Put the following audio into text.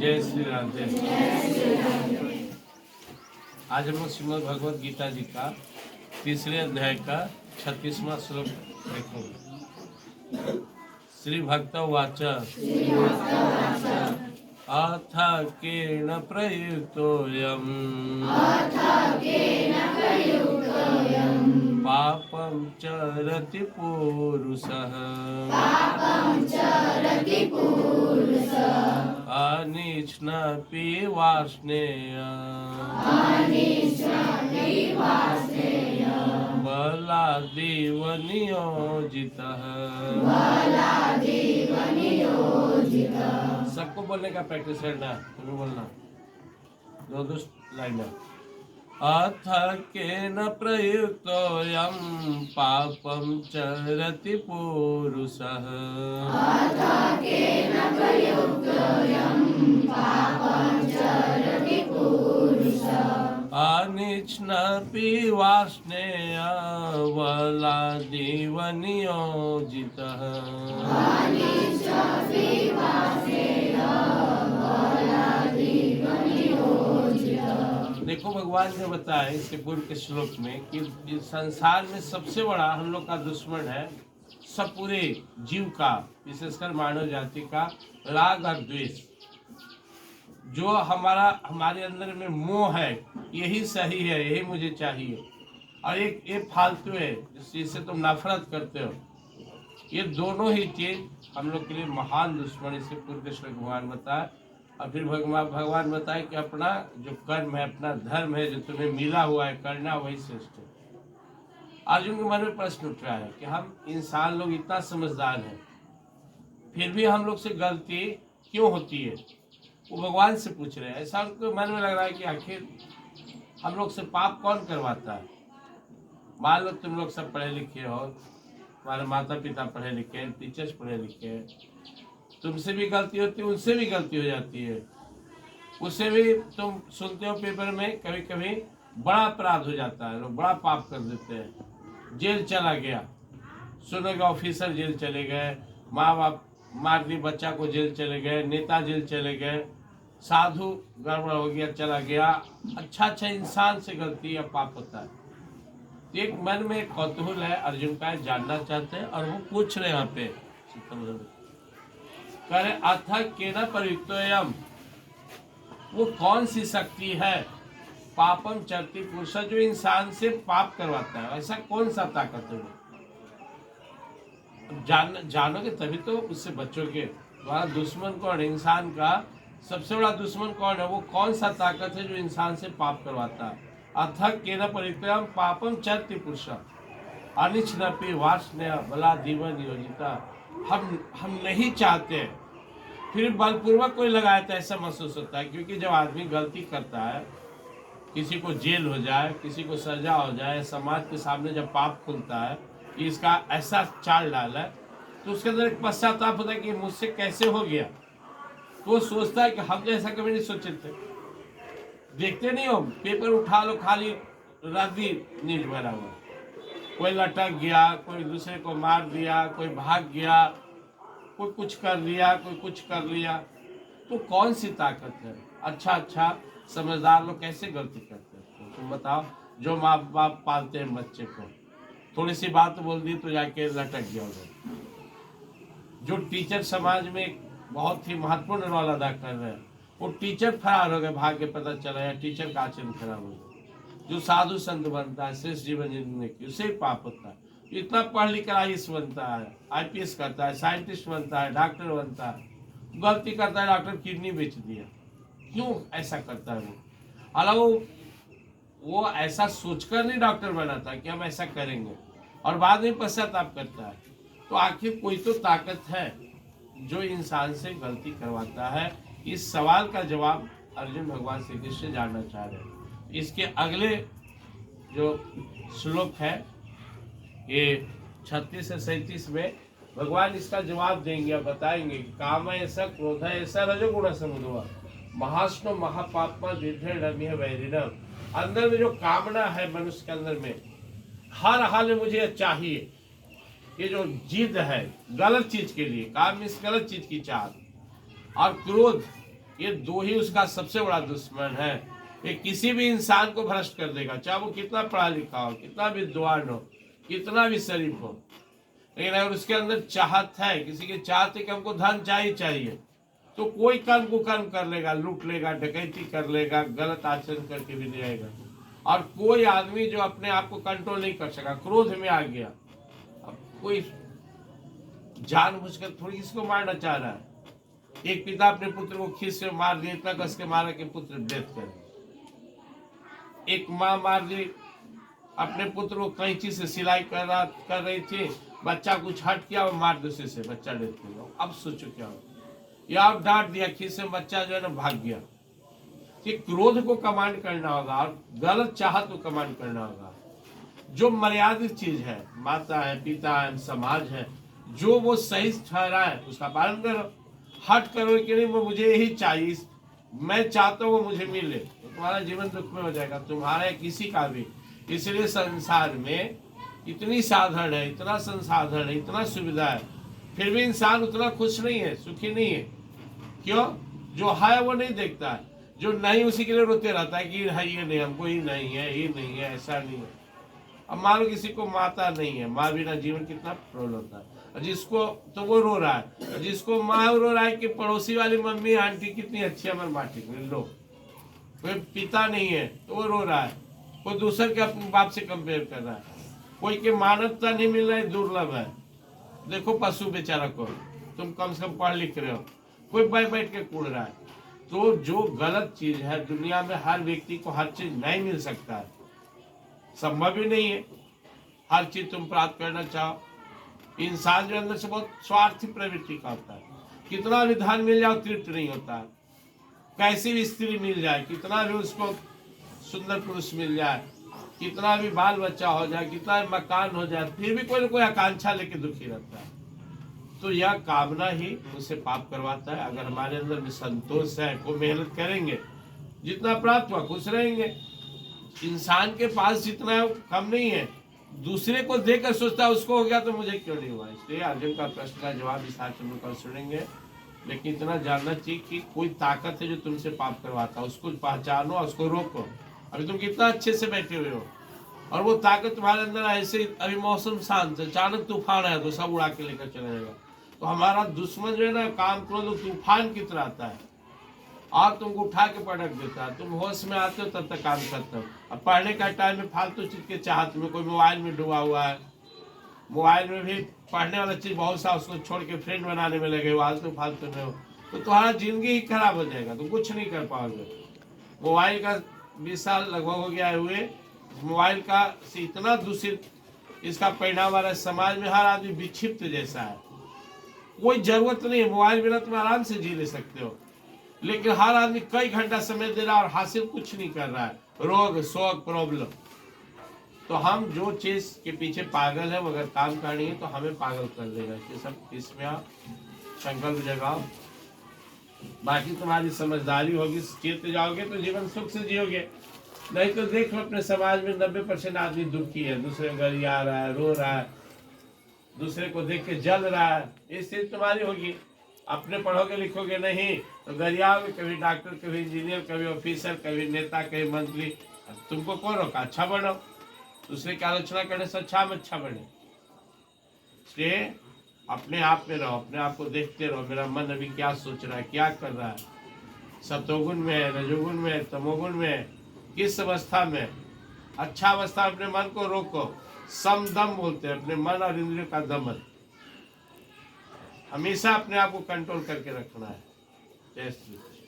जय श्री राम। जय श्री राम। आज हम लोग श्रीमद् भगवद गीता जी का तीसरे अध्याय का 36वां श्लोक देखेंगे। श्री भक्त उवाच अथ केन प्रयुक्तोऽयं पापं चरति पुरुषः अनिच्नपि वार्ष्णेय बलादेव नियोजितः। सबको बोलने का प्रैक्टिस करना, तुम्हें बोलना दो दो लाइन। अथ केन प्रयुक्तोऽयं पापं चरति पुरुषः अनिच्नपि वार्ष्णेय बलादेव नियोजितः। देखो भगवान ने बताया इसके पूर्व के श्लोक में कि इस संसार में सबसे बड़ा हम लोग का दुश्मन है, सब पूरे जीव का, विशेषकर मानव जाति का राग और द्वेष। जो हमारे अंदर में मोह है, यही सही है, यही मुझे चाहिए, और एक ये फालतू है जिससे तुम नफरत करते हो। ये दोनों ही चीज हम लोग के लिए महान दुश्मन। इसके पूर्व के श्लोक भगवान बताए, और फिर भगवान बताए कि अपना जो कर्म है, अपना धर्म है, जो तुम्हें मिला हुआ है करना, वही श्रेष्ठ है। अर्जुन के मन में प्रश्न उठ रहा है कि हम इंसान लोग इतना समझदार हैं, फिर भी हम लोग से गलती क्यों होती है, वो भगवान से पूछ रहे हैं। ऐसा उनको मन में लग रहा है कि आखिर हम लोग से पाप कौन करवाता है। मान लो तुम लोग सब पढ़े लिखे हो, तुम्हारे माता पिता पढ़े लिखे, टीचर्स पढ़े लिखे, तुमसे भी गलती होती है, उनसे भी गलती हो जाती है, उससे भी तुम सुनते हो पेपर में कभी कभी बड़ा अपराध हो जाता है, लोग बड़ा पाप कर देते हैं, जेल चला गया, सुनोगे ऑफिसर जेल चले गए, माँ बाप मार दी बच्चा को जेल चले गए, नेता जेल चले गए, साधु गड़बड़ हो गया चला गया। अच्छा इंसान से गलती या पाप होता है। एक मन में एक कौतूहल है अर्जुन का, जानना चाहते हैं, और वो पूछ रहे हैं यहाँ पे करे अथ केन प्रयुक्तोऽयं, वो कौन सी शक्ति है, पापम चरति पुरुष, जो इंसान से पाप करवाता है, ऐसा कौन सा ताकत है। जानोगे तभी तो उससे बचोगे। तुम्हारा दुश्मन कौन है, इंसान का सबसे बड़ा दुश्मन कौन है, वो कौन सा ताकत है जो इंसान से पाप करवाता है। अथ केन प्रयुक्तोऽयं पापम चरति पुरुष अनिच्नपि वार्ष्णेय बलादेव नियोजितः। हम नहीं चाहते, फिर बलपूर्वक कोई लगाया तो ऐसा महसूस होता है, क्योंकि जब आदमी गलती करता है, किसी को जेल हो जाए, किसी को सजा हो जाए, समाज के सामने जब पाप खुलता है कि इसका ऐसा चाल डाला है, तो उसके अंदर एक पश्चाताप होता है कि मुझसे कैसे हो गया। तो वो सोचता है कि हम तो ऐसा कभी नहीं सोचे थे। देखते नहीं हो, पेपर उठा लो, खाली रद्दी न्यूज भरा हुआ, कोई लटक गया, कोई दूसरे को मार दिया, कोई भाग गया, कोई कुछ कर लिया, कोई कुछ कर लिया। तो कौन सी ताकत है। अच्छा समझदार लोग कैसे गलती करते हैं, तुम बताओ। जो माँ बाप पालते हैं बच्चे को, थोड़ी सी बात बोल दी तो जाके लटक गया उधर। जो टीचर समाज में बहुत ही महत्वपूर्ण रोल अदा कर रहे हैं, वो टीचर फरार हो गए, भाग के पता चला, या टीचर का आचरण खराब हो गया। जो साधु संत बनता है, श्रेष्ठ जीवन जीने की, उससे ही पाप होता है। इतना पढ़ लिख कर आईएएस बनता है, आईपीएस करता है, साइंटिस्ट बनता है, डॉक्टर बनता है, गलती करता है, डॉक्टर किडनी बेच दिया। क्यों ऐसा करता है वो? हालांकि वो ऐसा सोचकर नहीं डॉक्टर बना था कि हम ऐसा करेंगे, और बाद में पश्चाताप करता है। तो आखिर कोई तो ताकत है जो इंसान से गलती करवाता है। इस सवाल का जवाब अर्जुन भगवान श्री कृष्ण से जानना चाह रहे हैं। इसके अगले जो श्लोक है, ये 36 से 37 में भगवान इसका जवाब देंगे और बताएंगे कि काम ऐसा, क्रोध ऐसा, रजोगुण समुद्र महाष्णो महापापमा दीर्घ वैरिणम। अंदर में जो कामना है मनुष्य के अंदर में, हर हाल में मुझे चाहिए, ये जो जिद है गलत चीज के लिए, काम इस गलत चीज की चाह, और क्रोध ये दो ही उसका सबसे बड़ा दुश्मन है। ये किसी भी इंसान को भ्रष्ट कर देगा, चाहे वो कितना पढ़ा लिखा हो, कितना विद्वान हो, कितना भी शरीफ हो। लेकिन अगर उसके अंदर चाहत है, किसी के चाहत है कि हमको धन चाहिए, तो कोई कर्म कुकर्म कर लेगा, लूट लेगा, डकैती कर लेगा, गलत आचरण करके भी ले आएगा। और कोई आदमी जो अपने आप को कंट्रोल नहीं कर सका, क्रोध में आ गया, अब कोई जानबूझकर थोड़ी किसको मारना चाह रहा है। एक पिता अपने पुत्र को खींच से मार दिया, इतना कस के मारा कि पुत्र डेथ कर। एक माँ मार दी अपने पुत्र को, कैंची से सिलाई कर रही थी, बच्चा कुछ हट किया और मार दूसरे से बच्चा डेथ कर गया। अब सोचो क्या हो, या आप डांट दिया, खींच से बच्चा जो है ना भाग गया। कि क्रोध को कमांड करना होगा और गलत चाहत को कमांड करना होगा। जो मर्यादित चीज है, माता है, पिता है, समाज है, जो वो सही ठहरा है उसका पालन करो। हट करो कि नहीं वो मुझे यही चाहिए, मैं चाहता हूँ वो मुझे मिले, तो तुम्हारा जीवन दुख में हो जाएगा, तुम्हारा किसी का भी। इसलिए संसार में इतनी साधन है, इतना संसाधन है, इतना सुविधा है, फिर भी इंसान उतना खुश नहीं है, सुखी नहीं है। क्यों? जो है वो नहीं देखता है, जो नहीं उसी के लिए रोते रहता है कि है ये नहीं, हमको ये नहीं है, ये नहीं है, ऐसा नहीं है। अब मान लो किसी को माता नहीं है, माँ बिना जीवन कितना प्रॉब्लम होता है, जिसको तो वो रो रहा है, जिसको माँ रो रहा है कि पड़ोसी वाली मम्मी आंटी कितनी अच्छी है हमारे माटी में लो। कोई पिता नहीं है तो वो रो रहा है, कोई दूसरे के अपने बाप से कंपेयर कर रहा है, कोई के मानवता नहीं मिल रहा है, दुर्लभ है। देखो पशु बेचारा को, तुम कम से कम पढ़ लिख रहे हो, कोई बैठ के कूद रहा है। तो जो गलत चीज है, दुनिया में हर व्यक्ति को हर चीज नहीं मिल सकता है, संभव ही नहीं है हर चीज तुम प्राप्त करना चाहो। इंसान जो अंदर से बहुत स्वार्थी प्रवृत्ति का होता है, कितना भी धन मिल जाओ तृप्त नहीं होता है, कैसी भी स्त्री मिल जाए, कितना भी उसको सुंदर पुरुष मिल जाए, कितना भी बाल बच्चा हो जाए, कितना भी मकान हो जाए, फिर भी कोई ना कोई आकांक्षा लेके दुखी रहता है। तो यह कामना ही उसे पाप करवाता है। अगर हमारे अंदर भी संतोष है, को मेहनत करेंगे, जितना प्राप्त हुआ खुश रहेंगे। इंसान के पास जितना है वो कम नहीं है, दूसरे को देखकर सोचता है उसको हो गया तो मुझे क्यों नहीं हुआ। इसलिए अर्जुन का प्रश्न का जवाब इस आचरण कर सुनेंगे। लेकिन इतना जानना चाहिए कि कोई ताकत है जो तुमसे पाप करवाता है, उसको पहचानो और उसको रोको। अभी तुम कितना अच्छे से बैठे हुए हो और वो ताकत तुम्हारे अंदर ऐसे, अभी मौसम शांत है, अचानक तूफान है तो सब उड़ा के लेकर चला जाएगा। तो हमारा दुश्मन जो है ना, काम क्रोध तूफान की तरह आता है और तुमको उठा के पटक देता है। तुम होश में आते हो तब तक काम करते हो। अब पढ़ने का टाइम में फालतू चीज के चाहत में, कोई मोबाइल में डूबा हुआ है, मोबाइल में भी पढ़ने वाला चीज बहुत सा, उसको छोड़ के फ्रेंड बनाने में लगे फालतू में हो, तो तुम्हारा जिंदगी ही खराब हो जाएगा, तुम कुछ नहीं कर पाओगे। मोबाइल का 20 साल लगभग हो गया हुए, मोबाइल का से इतना दूषित इसका परिणाम आ रहा है। समाज में हर आदमी विक्षिप्त जैसा है, कोई जरूरत नहीं है, मोबाइल बिना तुम आराम से जी ले सकते हो, लेकिन हर आदमी कई घंटा समय दे रहा है और हासिल कुछ नहीं कर रहा है, रोग शोक प्रॉब्लम। तो हम जो चीज के पीछे पागल है, वो अगर काम करनी है तो हमें पागल कर देगा। इसमें आप संकल्प जगाओ, बाकी तुम्हारी समझदारी होगी, चित जाओगे तो जीवन सुख से जियोगे। नहीं तो देख लो अपने समाज में 90% आदमी दुखी है, दूसरे घर आ रहा है, रो रहा है, दूसरे को देख के जल रहा है। ये स्थिति तुम्हारी होगी। अपने पढ़ोगे लिखोगे नहीं तो गरियाओगे, कभी डॉक्टर, कभी इंजीनियर, कभी ऑफिसर, कभी नेता, कभी मंत्री। तुमको कौन रोका? अच्छा बनो, दूसरे की आलोचना करने से अच्छा में अच्छा बने। इसलिए अपने आप में रहो, अपने आप को देखते रहो, मेरा मन अभी क्या सोच रहा है, क्या कर रहा है, सतोगुण में है, रजोगुण में है, तमोगुण में है, किस अवस्था में। अच्छा अवस्था अपने मन को रोको, समदम बोलते हैं, अपने मन और इंद्रियों का दमन। हमेशा अपने आप को कंट्रोल करके रखना है। जय श्री कृष्ण।